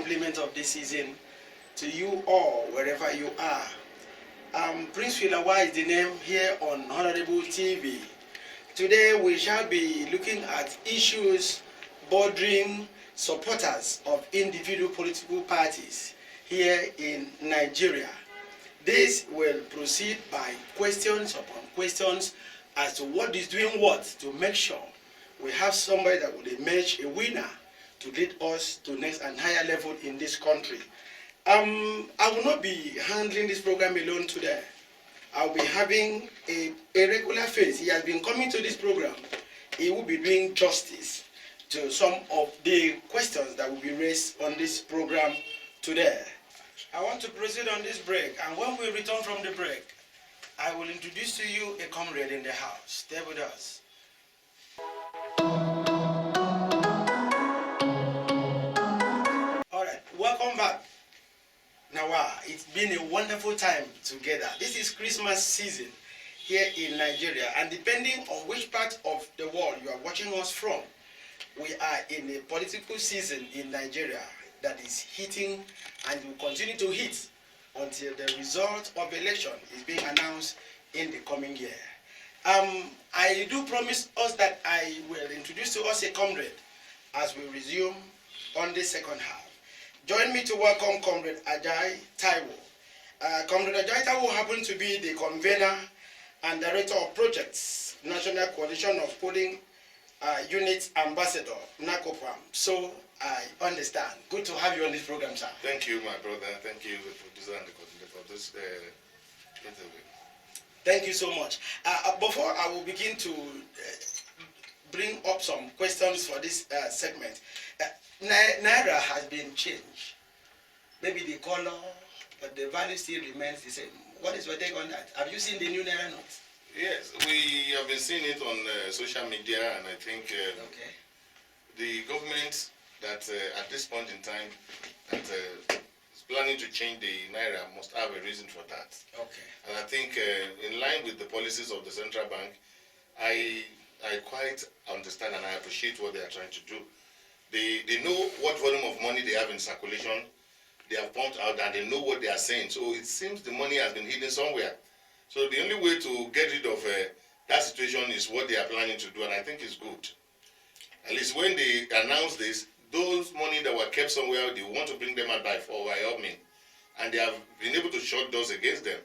compliment of this season to you all, wherever you are. Prince Philawa is the name here on Honorable TV. Today we shall be looking at issues bordering supporters of individual political parties here in Nigeria. This will proceed by questions upon questions as to what is doing what to make sure we have somebody that will emerge a winner to lead us to next and higher level in this country. I will not be handling this program alone today. I'll be having a regular face. He has been coming to this program. He will be doing justice to some of the questions that will be raised on this program today. I want to proceed on this break, and when we return from the break, I will introduce to you a comrade in the house. Stay with us. All right, welcome back. Now, it's been a wonderful time together. This is Christmas season here in Nigeria, and depending on which part of the world you are watching us from, we are in a political season in Nigeria that is hitting and will continue to hit until the result of election is being announced in the coming year. I do promise us that I will introduce to us a comrade as we resume on the second half. Join me to welcome Comrade Ajayi Taiwo. Comrade Ajayi Taiwo happens to be the convener and director of projects, National Coalition of Polling Unit Ambassador, NACOPAM. So I understand. Good to have you on this program, sir. Thank you, my brother. Thank you, the producer and the coordinator, for this interview. Thank you so much. Before I will begin to bring up some questions for this segment, Naira has been changed. Maybe the color, but the value still remains the same. What is your take on that? Have you seen the new Naira notes? Yes, we have been seeing it on social media, and I think the government that at this point in time that is planning to change the Naira must have a reason for that. Okay. And I think in line with the policies of the central bank, I quite understand and I appreciate what they are trying to do. They know what volume of money they have in circulation, they have pumped out, and they know what they are saying. So it seems the money has been hidden somewhere. So the only way to get rid of that situation is what they are planning to do, and I think it's good. At least when they announce this, those money that were kept somewhere, they want to bring them out by all means. And they have been able to shut doors against them,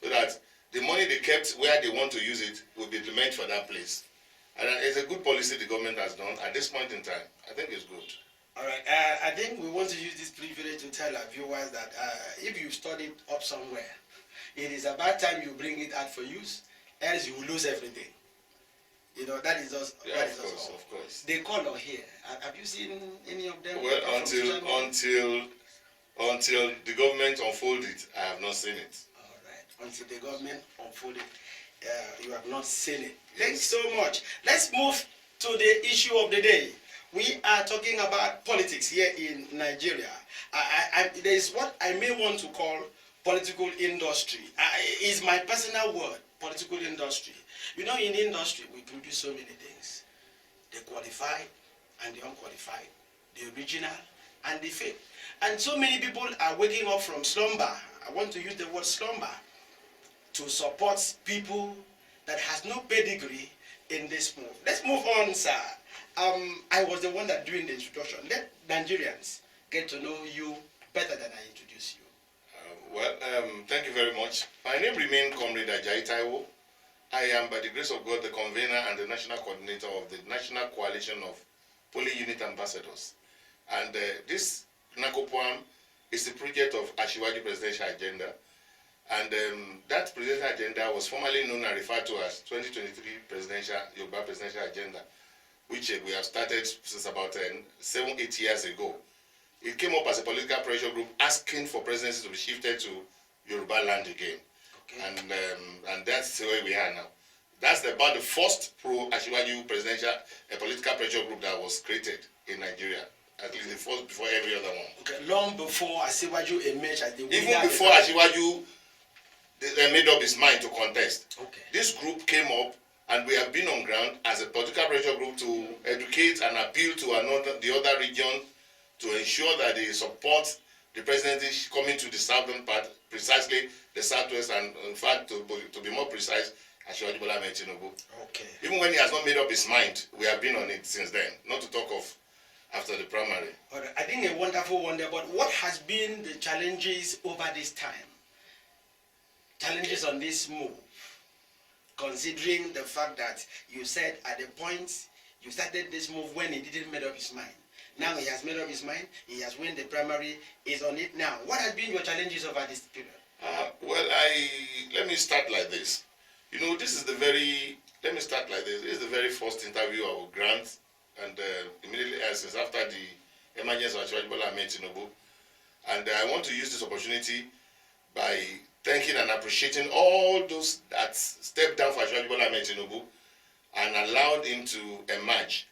so that the money they kept where they want to use it will be meant for that place. And it's a good policy the government has done at this point in time. I think it's good. All right. I think we want to use this privilege to tell our viewers that if you studied up somewhere, it is about time you bring it out for use, else you will lose everything. You know, that is us. Yeah, that of is course, us all. of course. The color here, have you seen any of them? Well, until the government unfold it, I have not seen it. All right. Until the government unfold it, you have not seen it. Thanks so much. Let's move to the issue of the day. We are talking about politics here in Nigeria. There is what I may want to call political industry. Is my personal word, political industry. You know, in industry, we produce so many things. The qualified and the unqualified, the original and the fake. And so many people are waking up from slumber. I want to use the word slumber to support people that has no pedigree in this move. Let's move on, sir. I was the one that doing the introduction. Let Nigerians get to know you better than I introduce you. Thank you very much. My name remains Comrade Ajayi Taiwo. I am, by the grace of God, the convener and the national coordinator of the National Coalition of Polling Unit Ambassadors. And this NACOPAM is the project of Asiwaju Presidential Agenda. And that presidential agenda was formerly known and referred to as 2023 Yoruba Presidential Agenda, which we have started since about 7-8 years ago. It came up as a political pressure group asking for presidency to be shifted to Yoruba land again. Okay. And that's where we are now. That's about the first pro-Asiwaju presidential political pressure group that was created in Nigeria. At least the first before every other one. Okay, long before Asiwaju emerged as the winner. Even before Asiwaju made up his mind to contest. Okay. This group came up, and we have been on ground as a political pressure group to educate and appeal to the other region to ensure that they support the presidency coming to the southern part, precisely the southwest, and in fact, to be more precise, Asiwaju Bola Ahmed Tinubu. Okay. Even when he has not made up his mind, we have been on it since then, not to talk of after the primary. All right. I think a wonderful wonder, but what has been the challenges over this time? Challenges on this move, considering the fact that you said at the point you started this move when he didn't make up his mind. Now he has made up his mind, he has won the primary, he's on it now. What has been your challenges over this period? Well, let me start like this. You know, this is the very first interview I will grant, and immediately since after the emergence of Asiwaju Bola Ahmed Tinubu. And I want to use this opportunity by thanking and appreciating all those that stepped down for Asiwaju Bola Ahmed Tinubu and allowed him to emerge.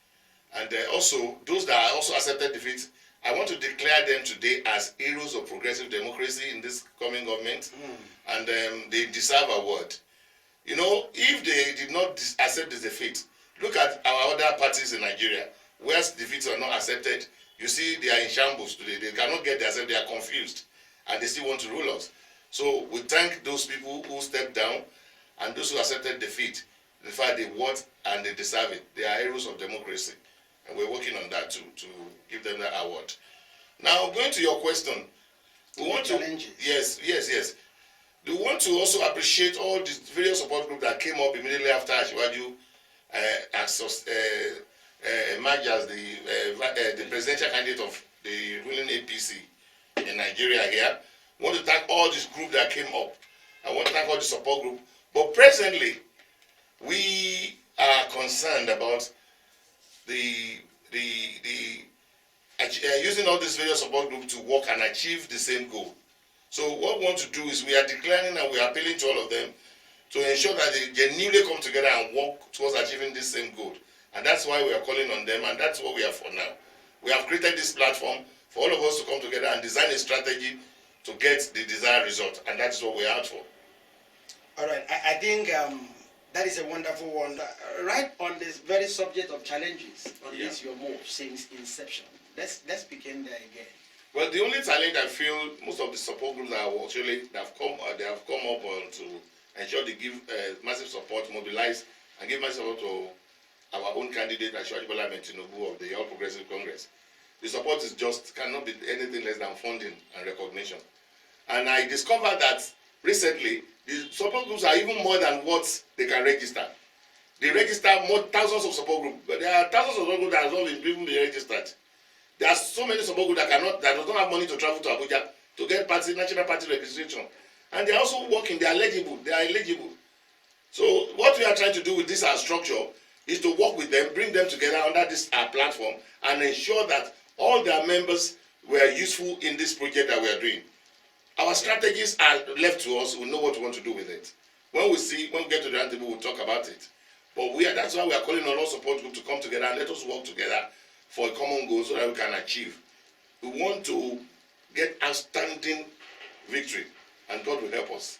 And also, those that also accepted defeat, I want to declare them today as heroes of progressive democracy in this coming government, and they deserve a award. You know, if they did not accept the defeat, look at our other parties in Nigeria, where defeats are not accepted. You see, they are in shambles today. They cannot get their self. They are confused, and they still want to rule us. So we thank those people who stepped down and those who accepted defeat. In fact, they want and they deserve it. They are heroes of democracy. And we're working on that too, to give them that award. Now, going to your question, we want challenges. Yes. We want to also appreciate all the various support groups that came up immediately after Asiwaju emerged as the presidential candidate of the ruling APC in Nigeria here. I want to thank all this group that came up. I want to thank all the support group. But presently, we are concerned about using all these various support groups to work and achieve the same goal. So what we want to do is we are declaring and we are appealing to all of them to ensure that they genuinely come together and work towards achieving this same goal. And that's why we are calling on them, and that's what we are for now. We have created this platform for all of us to come together and design a strategy to get the desired result, and that's what we're out for. All right, I think that is a wonderful one. Right on this very subject of challenges on this your move since inception. Let's begin there again. Well, the only challenge I feel most of the support groups that have come up to ensure they give massive support, mobilize, and give massive support to our own candidate, Asiwaju Bola Ahmed Tinubu of the All Progressive Congress. The support cannot be anything less than funding and recognition. And I discovered that recently, the support groups are even more than what they can register. They register thousands of support groups, but there are thousands of support groups that have not even been registered. There are so many support groups that do not have money to travel to Abuja to get national party registration. And they are also working, they are eligible. So what we are trying to do with this structure is to work with them, bring them together under this platform, and ensure that all their members were useful in this project that we are doing. Our strategies are left to us. We know what we want to do with it. When we get to the round table, we'll talk about it. But that's why we are calling on all support groups to come together and let us work together for a common goal so that we can achieve. We want to get outstanding victory, and God will help us.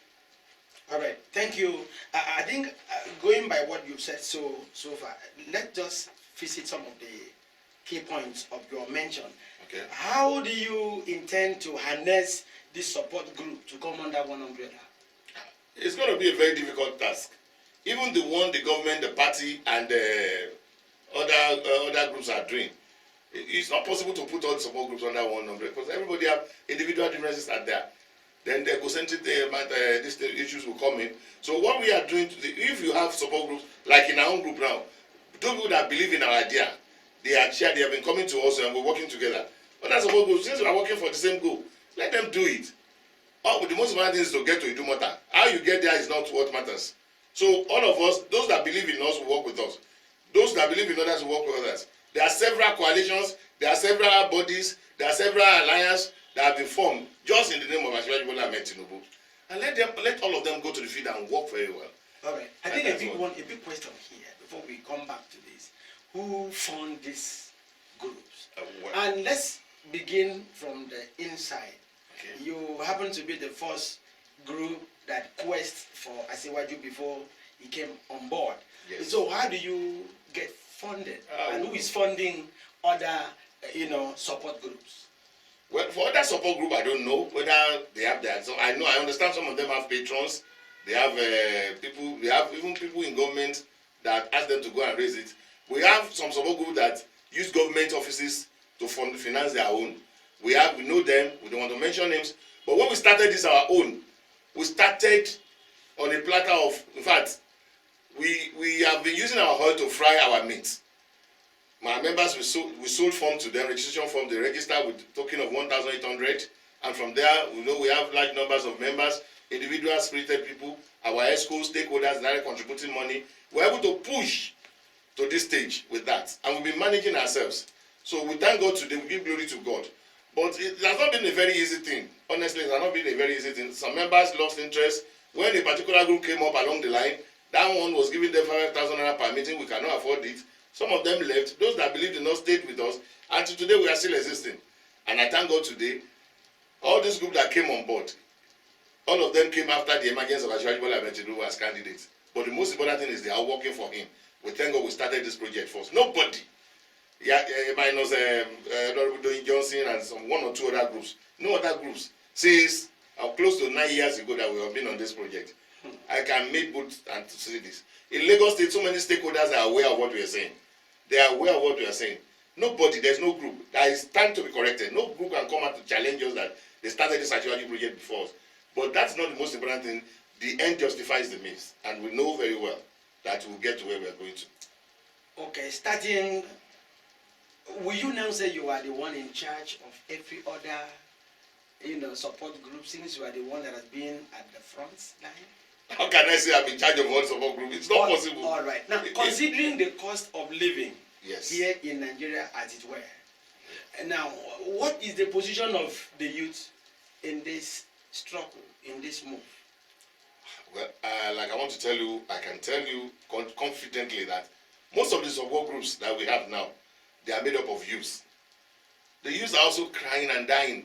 All right, thank you. I think going by what you've said so far, let's just visit some of the key points of your mention. Okay. How do you intend to harness this support group to come under one umbrella? It's going to be a very difficult task. Even the one the government, the party, and other groups are doing. It's not possible to put all the support groups under one umbrella because everybody have individual differences are there. Then the egocentric these issues will come in. So what we are doing, if you have support groups, like in our own group now, those people that believe in our idea, they have been coming to us and we're working together. Other support groups, since we are working for the same goal, let them do it. The most important thing is to get to Idumota. How you get there is not what matters. So all of us, those that believe in us will work with us. Those that believe in others will work with others. There are several coalitions, there are several bodies, there are several alliances that have been formed just in the name of Asiwaju Bola Ahmed Tinubu. And let all of them go to the field and work very well. All right. I think a big question here before we come back to this. Who formed these groups? And let's begin from the inside. Okay. You happen to be the first group that quest for Asiwaju before he came on board. Yes. So how do you get funded? And who is funding other support groups? Well, for other support group, I don't know whether they have that. So I understand some of them have patrons. They have people. They have even people in government that ask them to go and raise it. We have some support group that use government offices to finance their own. We know them. We don't want to mention names. But when we started this our own, we started on a platter of. In fact, we have been using our oil to fry our meat. My members, we sold form to them, registration form. They register with token of 1,800, and from there we know we have large numbers of members, individual spirited people, our ESCO stakeholders that are contributing money. We're able to push to this stage with that, and we've been managing ourselves. So we thank God today. We give glory to God. But it has not been a very easy thing. Honestly, it has not been a very easy thing. Some members lost interest when a particular group came up along the line. That one was giving them 5,000 naira per meeting. We cannot afford it. Some of them left. Those that believed in us stayed with us. Until today, we are still existing. And I thank God today, all this group that came on board, all of them came after the emergence of Ajayi Taiwo as candidates. But the most important thing is they are working for him. We thank God we started this project first. Nobody, minus Honorable Johnson and one or two other groups, no other groups, since close to 9 years ago that we have been on this project. I can make good and to say this. In Lagos State, so many stakeholders are aware of what we are saying. They are aware of what we are saying. Nobody, there's no group. That is time to be corrected. No group can come out to challenge us that they started this Ajayi project before us. But that's not the most important thing. The end justifies the means. And we know very well that we'll get to where we are going to. Okay, starting, will you now say you are the one in charge of every other support group, since you are the one that has been at the front line? How can I say I'm in charge of one support group? It's not possible. All right. Now, considering the cost of living here in Nigeria, as it were, now, what is the position of the youth in this struggle, in this move? Well, like I can tell you confidently that most of the support groups that we have now, they are made up of youth. The youth are also crying and dying.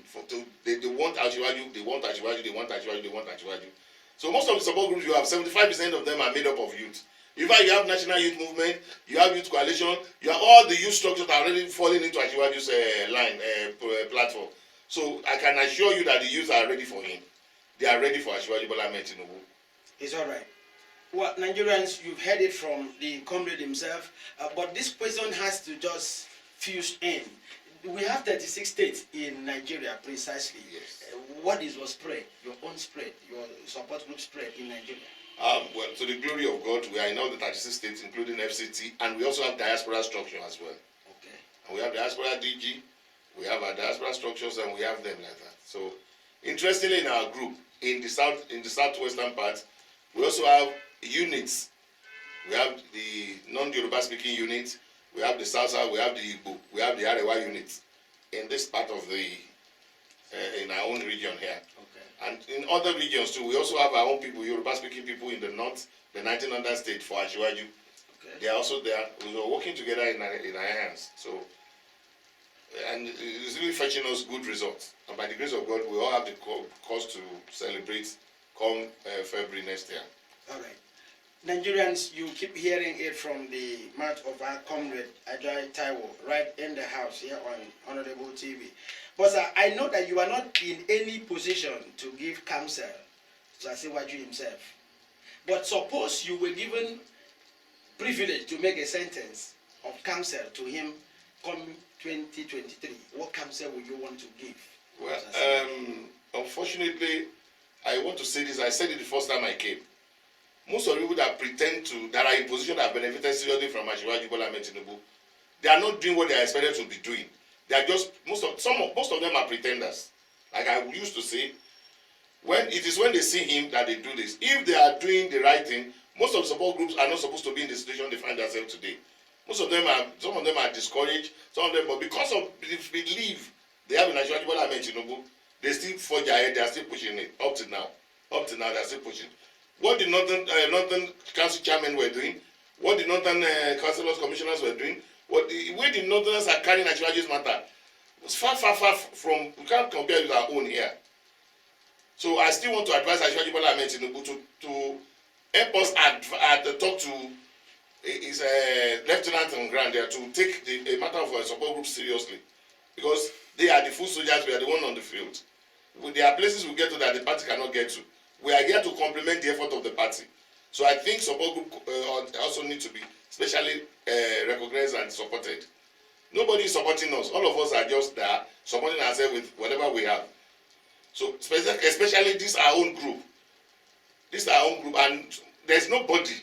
They want Ajayi, they want Ajayi, they want Ajayi, they want Ajayi. So most of the support groups you have, 75% of them are made up of youth. In fact, you have National Youth Movement, you have Youth Coalition, you have all the youth structures that are already falling into Ajayi's platform. So I can assure you that the youth are ready for him. They are ready for Ajayi Bola Ahmed Tinubu. It's all right. Well, Nigerians, you've heard it from the comrade himself, but this question has to just fuse in. We have 36 states in Nigeria, precisely. Yes. What is your spread, your own spread, your support group spread in Nigeria? Well, to the glory of God, we are in all the 36 states, including FCT, and we also have diaspora structure as well. Okay. And we have diaspora DG, we have our diaspora structures, and we have them like that. So, interestingly, in our group, in the southwestern part, we also have units. We have the non-Yoruba speaking unit, we have the Salsa, we have the Igbo, we have the Arewa unit in this part of the, in our own region here. Okay. And in other regions too, we also have our own people, Yoruba speaking people in the north, the 19 other state for Ajayi. Okay. They are also there. We are working together in our hands. So, and it's really fetching us good results. And by the grace of God, we all have the cause to celebrate come February next year. All right. Nigerians, you keep hearing it from the mouth of our comrade Ajayi Taiwo, right in the house here on Honorable TV. But sir, I know that you are not in any position to give counsel to Asiwaju himself. But suppose you were given privilege to make a sentence of counsel to him come 2023, what counsel would you want to give? Well, unfortunately, I want to say this. I said it the first time I came. Most of the people that pretend that are in position that have benefited seriously from Ajayi Bola Ahmed Tinubu, they are not doing what they are expected to be doing. They are just most of them are pretenders. Like I used to say, when they see him that they do this. If they are doing the right thing, most of the support groups are not supposed to be in the situation they find themselves today. Some of them are discouraged. Some of them, but because of the belief they have in Ajayi Bola Ahmed Tinubu, they still forge ahead. They are still pushing it up to now. Up to now, they are still pushing. What the Northern Council chairmen were doing, what the Northern Councillors Commissioners were doing, what the way the Northerners are carrying Ajayi's matter was far from, we can't compare with our own here. So I still want to advise Ajayi Bola Ahmed Tinubu to help us talk to his lieutenant on ground there to take the matter of support group seriously. because they are the foot soldiers, we are the one on the field. There are places we get to that the party cannot get to. We are here to complement the effort of the party. So I think support group also need to be specially recognized and supported. Nobody is supporting us. All of us are just there supporting ourselves with whatever we have. So especially this our own group. This our own group, and there's nobody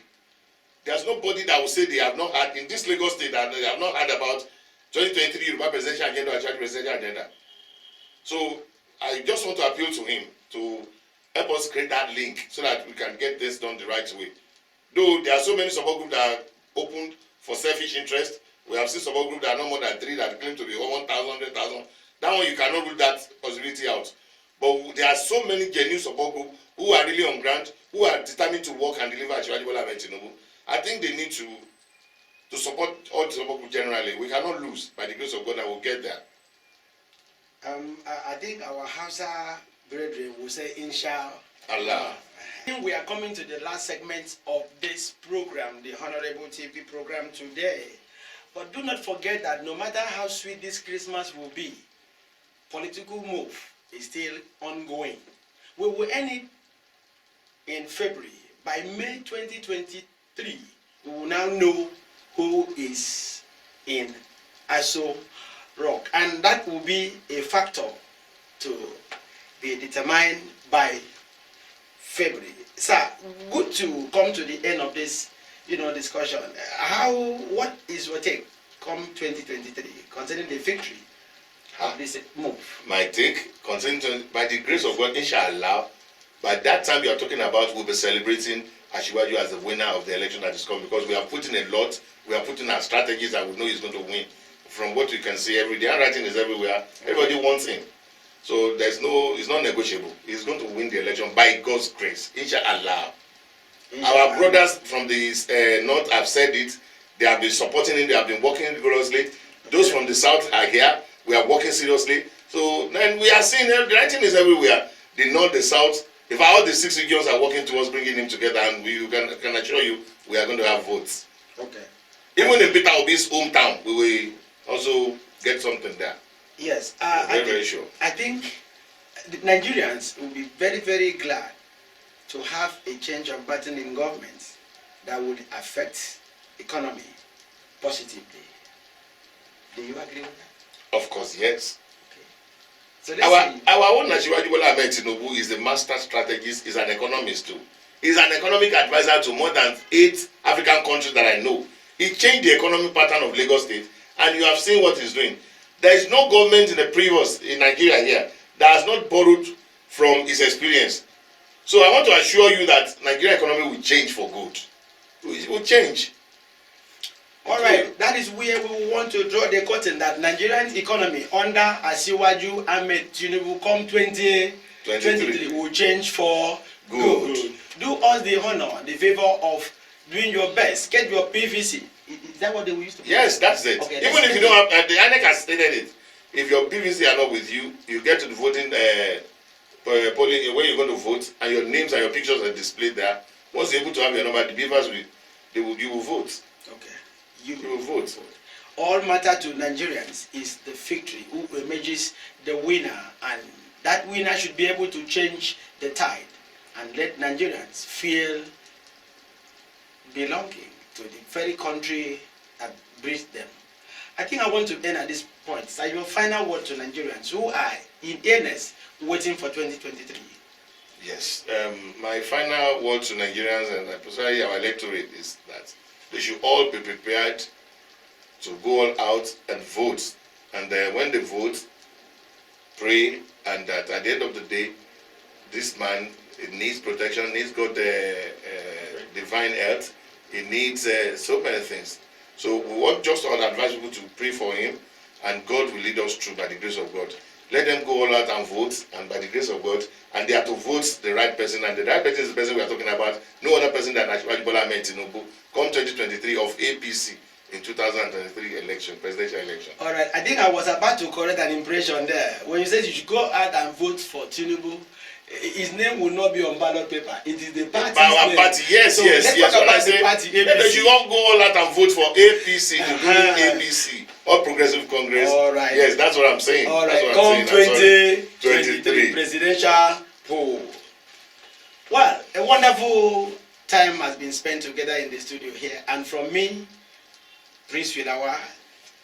that will say they have not had in this Lagos state that they have not heard about 2023 Yoruba presidential agenda or Ajayi presidential agenda. So I just want to appeal to him to help us create that link so that we can get this done the right way. Though there are so many support groups that are opened for selfish interest, we have seen support groups that are no more than 3 that claim to be 1,000, 100,000. That one you cannot rule that possibility out. But there are so many genuine support groups who are really on ground, who are determined to work and deliver Ajayi Taiwo. I think they need to support all the support groups generally. We cannot lose. By the grace of God, I will get there. I think our Hausa brethren will say Inshallah. Allah. We are coming to the last segment of this program, the Honorable TV program today. But do not forget that no matter how sweet this Christmas will be, political move is still ongoing. We will end it in February. By May 2023, we will now know who is in Aso Rock, and that will be a factor to be determined by February. Sir, good to come to the end of this, discussion. What is your take come 2023 concerning the victory of this move? My take concerning, by the grace of God, inshallah, by that time you are talking about, we'll be celebrating Asiwaju as the winner of the election that is coming, because we are putting a lot, we are putting our strategies that we know he's going to win. From what we can see every day, handwriting is everywhere. Everybody wants him. So it's not negotiable. He's going to win the election by God's grace. Inshallah. Our brothers from the north have said it. They have been supporting him. They have been working rigorously. Those from the south are here. We are working seriously. So then we are seeing the writing is everywhere. The north, the south. If all the 6 regions are working towards bringing him together, and we can assure you, we are going to have votes. Okay. Even in Peter Obi's hometown, we will also get something there. Yes, very sure. I think the Nigerians will be very, very glad to have a change of pattern in government that would affect economy positively. Do you agree with that? Of course, yes. Okay. So our own Asiwaju Bola Ahmed Tinubu is a master strategist, is an economist too. He's an economic advisor to more than 8 African countries that I know. He changed the economic pattern of Lagos State, and you have seen what he's doing. There is no government in the previous in Nigeria here that has not borrowed from his experience. So I want to assure you that Nigerian economy will change for good. It will change. All right, that is where we want to draw the curtain that Nigerian economy under Asiwaju Ahmed Tinubu come 2023 will change for good. Do us the honor, the favor of doing your best. Get your PVC. Is that what they used to do? Yes, that's it. Okay, even if you don't have, the INEC has stated it. If your PVC are not with you, you get to the voting polling where you're going to vote, and your names and your pictures are displayed there. Once you're able to have your number, the beavers you will vote. Okay. You will vote. All matter to Nigerians is the victory, who emerges the winner, and that winner should be able to change the tide and let Nigerians feel belonging to the very country that breathed them. I think I want to end at this point. So your final word to Nigerians who are in earnest waiting for 2023. Yes. My final word to Nigerians and especially our electorate is that they should all be prepared to go all out and vote. And when they vote, pray, and that at the end of the day, this man needs protection, needs God divine health. He needs so many things. So we want just to advise people to pray for him, and God will lead us through by the grace of God. Let them go all out and vote, and by the grace of God, and they are to vote the right person, and the right person is the person we are talking about. No other person than Asiwaju Bola Ahmed Tinubu come 2023 of APC in 2023 election, presidential election. All right, I think I was about to correct an impression there. When you said you should go out and vote for Tinubu, his name will not be on ballot paper. It is the party's name. Party, yes, so yes. Let's talk about the party, APC. They should all go all out and vote for APC, including APC. All Progressive Congress. All right. Yes, that's what I'm saying. All That's right. what I'm Come saying. 2023 presidential poll. Well, a wonderful time has been spent together in the studio here, and from me, Prince Filawa,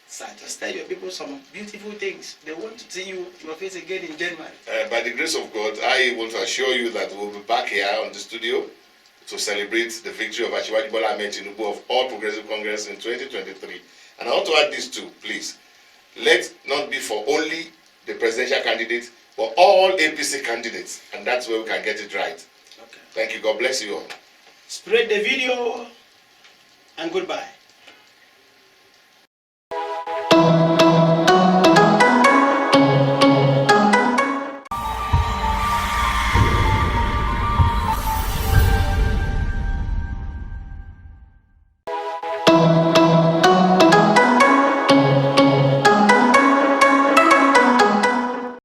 sir, just tell your people some beautiful things. They want to see your face again in January. By the grace of God, I want to assure you that we'll be back here on the studio to celebrate the victory of Asiwaju Bola Ahmed Tinubu of All Progressive Congress in 2023. And I want to add this too, please. Let not be for only the presidential candidate, but all APC candidates. And that's where we can get it right. Okay. Thank you. God bless you all. Spread the video and goodbye.